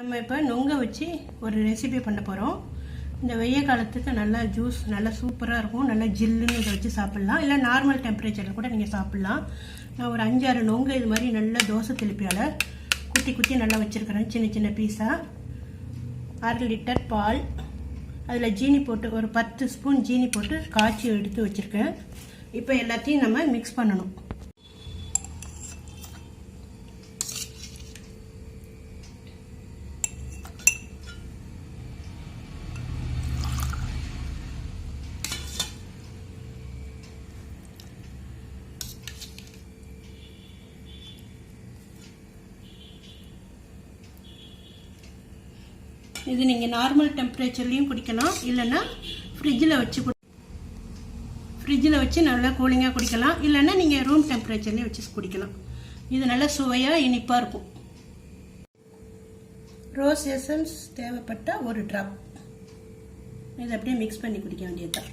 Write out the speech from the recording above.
நம்ம இப்போ நொங்க வச்சு ஒரு ரெசிபி பண்ண போகிறோம். இந்த வெய்ய காலத்துக்கு நல்லா ஜூஸ் நல்லா சூப்பராக இருக்கும். நல்லா ஜில்லுன்னு இதை வச்சு சாப்பிட்லாம். இல்லை நார்மல் டெம்பரேச்சரில் கூட நீங்கள் சாப்பிட்லாம். நான் ஒரு 5-6 நொங்க இது மாதிரி நல்லா தோசை திருப்பியால் குத்தி குத்தி நல்லா வச்சுருக்கிறேன். சின்ன சின்ன பீஸாக 1/2 லிட்டர் பால், அதில் ஜீனி போட்டு ஒரு 10 ஸ்பூன் ஜீனி போட்டு காய்ச்சி எடுத்து வச்சுருக்கேன். இப்போ எல்லாத்தையும் நம்ம மிக்ஸ் பண்ணணும். இது நீங்கள் நார்மல் டெம்பரேச்சர்லேயும் குடிக்கலாம், இல்லைன்னா ஃப்ரிட்ஜில் வச்சு நல்லா கூலிங்காக குடிக்கலாம், இல்லைன்னா நீங்கள் ரூம் டெம்பரேச்சர்லேயும் வச்சு குடிக்கலாம். இது நல்லா சுவையாக இனிப்பாக இருக்கும். ரோஸ் எசன்ஸ் தேவைப்பட்ட ஒரு ட்ராப். இதை அப்படியே மிக்ஸ் பண்ணி குடிக்க வேண்டியதுதான்.